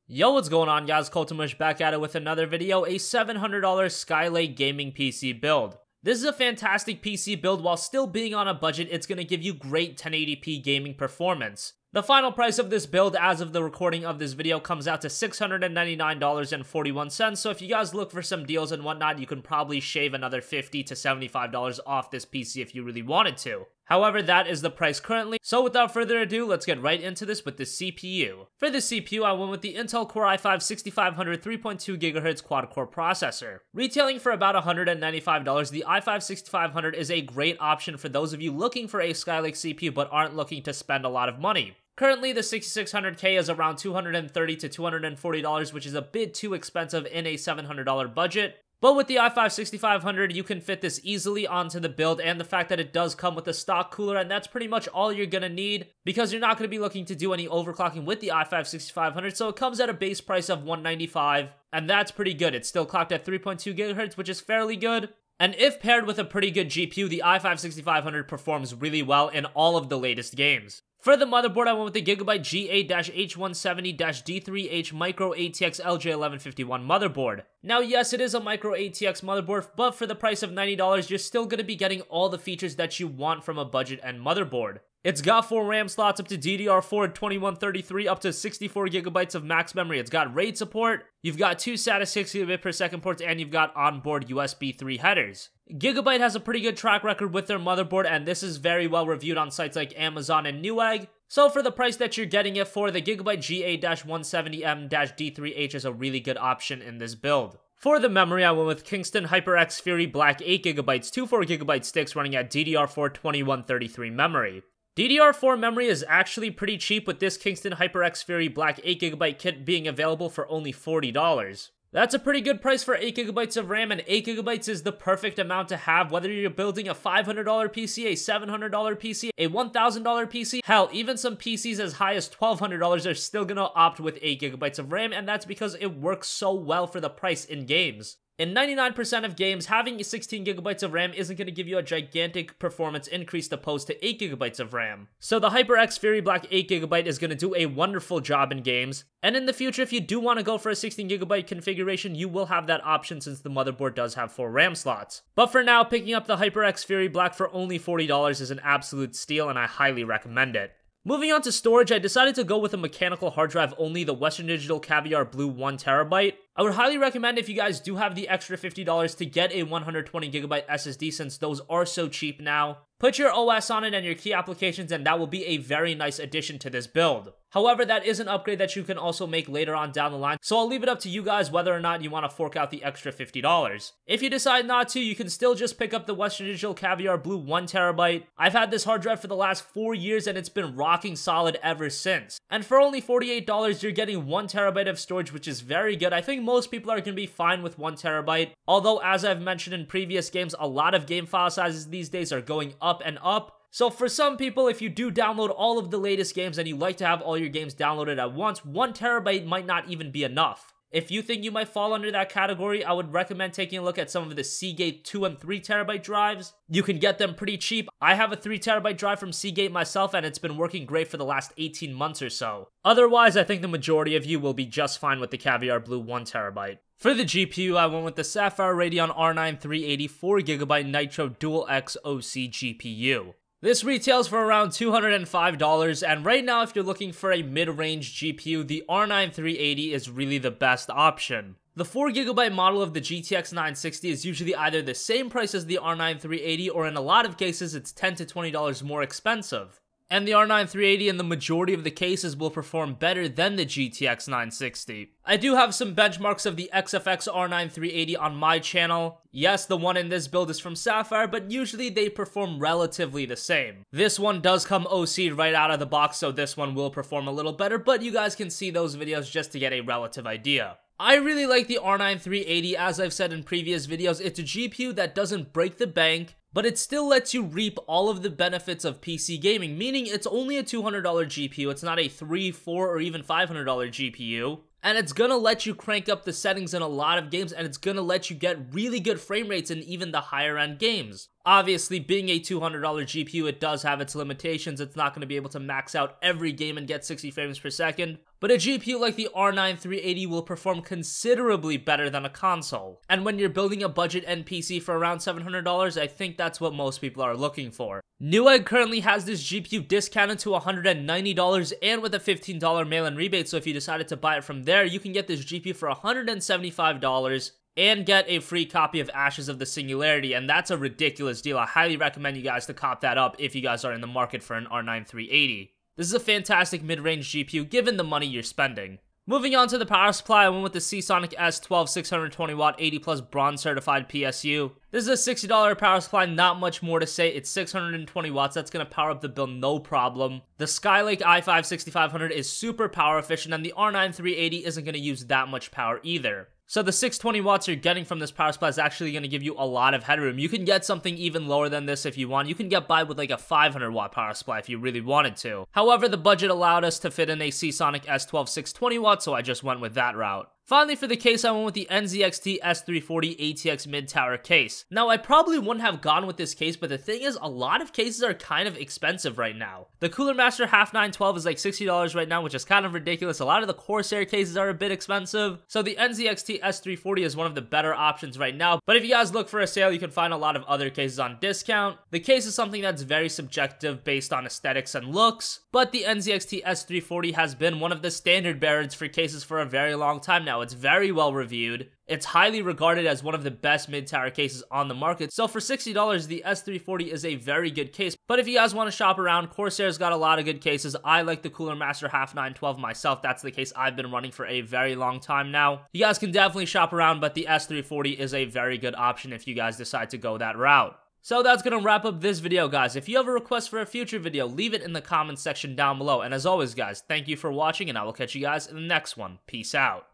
Yo, what's going on guys, CultOfMush back at it with another video, a $700 SKYLAKE Gaming PC build. This is a fantastic PC build. While still being on a budget, it's going to give you great 1080p gaming performance. The final price of this build as of the recording of this video comes out to $699.41, so if you guys look for some deals and whatnot, you can probably shave another $50 to $75 off this PC if you really wanted to. However, that is the price currently, so without further ado, let's get right into this with the CPU. For the CPU, I went with the Intel Core i5-6500 3.2 GHz quad-core processor. Retailing for about $195, the i5-6500 is a great option for those of you looking for a SKYLAKE CPU but aren't looking to spend a lot of money. Currently, the 6600K is around $230 to $240, which is a bit too expensive in a $700 budget. But with the i5-6500, you can fit this easily onto the build, and the fact that it does come with a stock cooler, and that's pretty much all you're gonna need, because you're not gonna be looking to do any overclocking with the i5-6500, so it comes at a base price of $195, and that's pretty good. It's still clocked at 3.2 GHz, which is fairly good. And if paired with a pretty good GPU, the i5-6500 performs really well in all of the latest games. For the motherboard, I went with the Gigabyte G8-H170-D3H Micro ATX LJ1151 motherboard. Now yes, it is a Micro ATX motherboard, but for the price of $90, you're still going to be getting all the features that you want from a budget end motherboard. It's got 4 RAM slots up to DDR4 2133 up to 64 GB of max memory. It's got RAID support, you've got 2 SATA 6GB/s ports, and you've got onboard USB 3 headers. Gigabyte has a pretty good track record with their motherboard, and this is very well reviewed on sites like Amazon and Newegg. So for the price that you're getting it for, the Gigabyte G8-170M-D3H is a really good option in this build. For the memory, I went with Kingston HyperX Fury Black 8GB, 2 4GB sticks running at DDR4 2133 memory. DDR4 memory is actually pretty cheap, with this Kingston HyperX Fury Black 8GB kit being available for only $40. That's a pretty good price for 8GB of RAM, and 8GB is the perfect amount to have whether you're building a $500 PC, a $700 PC, a $1,000 PC. Hell, even some PCs as high as $1,200 are still gonna opt with 8GB of RAM, and that's because it works so well for the price in games. In 99% of games, having 16GB of RAM isn't going to give you a gigantic performance increase opposed to 8GB of RAM. So the HyperX Fury Black 8GB is going to do a wonderful job in games. And in the future, if you do want to go for a 16GB configuration, you will have that option since the motherboard does have 4 RAM slots. But for now, picking up the HyperX Fury Black for only $40 is an absolute steal, and I highly recommend it. Moving on to storage, I decided to go with a mechanical hard drive only, the Western Digital Caviar Blue 1TB. I would highly recommend, if you guys do have the extra $50, to get a 120GB SSD since those are so cheap now. Put your OS on it and your key applications, and that will be a very nice addition to this build. However, that is an upgrade that you can also make later on down the line, so I'll leave it up to you guys whether or not you want to fork out the extra $50. If you decide not to, you can still just pick up the Western Digital Caviar Blue 1TB. I've had this hard drive for the last 4 years, and it's been rocking solid ever since. And for only $48, you're getting 1TB of storage, which is very good. I think most people are going to be fine with 1TB, although as I've mentioned in previous games, a lot of game file sizes these days are going up and up. So for some people, if you do download all of the latest games and you like to have all your games downloaded at once, 1TB might not even be enough. If you think you might fall under that category, I would recommend taking a look at some of the Seagate 2 and 3TB drives. You can get them pretty cheap. I have a 3TB drive from Seagate myself, and it's been working great for the last 18 months or so. Otherwise, I think the majority of you will be just fine with the Caviar Blue 1TB. For the GPU, I went with the Sapphire Radeon R9 380 4GB NITRO Dual X OC GPU. This retails for around $205, and right now if you're looking for a mid-range GPU, the R9 380 is really the best option. The 4GB model of the GTX 960 is usually either the same price as the R9 380, or in a lot of cases it's $10 to $20 more expensive. And the R9 380 in the majority of the cases will perform better than the GTX 960. I do have some benchmarks of the XFX R9 380 on my channel. Yes, the one in this build is from Sapphire, but usually they perform relatively the same. This one does come OC'd right out of the box, so this one will perform a little better, but you guys can see those videos just to get a relative idea. I really like the R9 380, as I've said in previous videos. It's a GPU that doesn't break the bank, but it still lets you reap all of the benefits of PC gaming, meaning it's only a $200 GPU, it's not a $300, $400, or even $500 GPU. And it's gonna let you crank up the settings in a lot of games, and it's gonna let you get really good frame rates in even the higher end games. Obviously, being a $200 GPU, it does have its limitations. It's not going to be able to max out every game and get 60 frames per second. But a GPU like the R9 380 will perform considerably better than a console. And when you're building a budget NPC for around $700, I think that's what most people are looking for. Newegg currently has this GPU discounted to $190 and with a $15 mail-in rebate, so if you decided to buy it from there, you can get this GPU for $175 and get a free copy of Ashes of the Singularity, and that's a ridiculous deal. I highly recommend you guys to cop that up if you guys are in the market for an R9 380. This is a fantastic mid-range GPU given the money you're spending. Moving on to the power supply, I went with the SeaSonic S12 620W 80 plus bronze certified PSU. This is a $60 power supply, not much more to say. It's 620 watts, that's going to power up the build no problem. The SKYLAKE i5 6500 is super power efficient, and the R9 380 isn't going to use that much power either. So the 620 watts you're getting from this power supply is actually going to give you a lot of headroom. You can get something even lower than this if you want. You can get by with like a 500 watt power supply if you really wanted to. However, the budget allowed us to fit in a SeaSonic S12 620 watts, so I just went with that route. Finally, for the case, I went with the NZXT S340 ATX mid-tower case. Now, I probably wouldn't have gone with this case, but the thing is, a lot of cases are kind of expensive right now. The Cooler Master Half 912 is like $60 right now, which is kind of ridiculous. A lot of the Corsair cases are a bit expensive, so the NZXT S340 is one of the better options right now. But if you guys look for a sale, you can find a lot of other cases on discount. The case is something that's very subjective based on aesthetics and looks, but the NZXT S340 has been one of the standard bearers for cases for a very long time now. It's very well reviewed. It's highly regarded as one of the best mid-tower cases on the market. So for $60, the S340 is a very good case. But if you guys want to shop around, Corsair's got a lot of good cases. I like the Cooler Master Half 912 myself. That's the case I've been running for a very long time now. You guys can definitely shop around, but the S340 is a very good option if you guys decide to go that route. So that's gonna wrap up this video, guys. If you have a request for a future video, leave it in the comments section down below. And as always, guys, thank you for watching, and I will catch you guys in the next one. Peace out.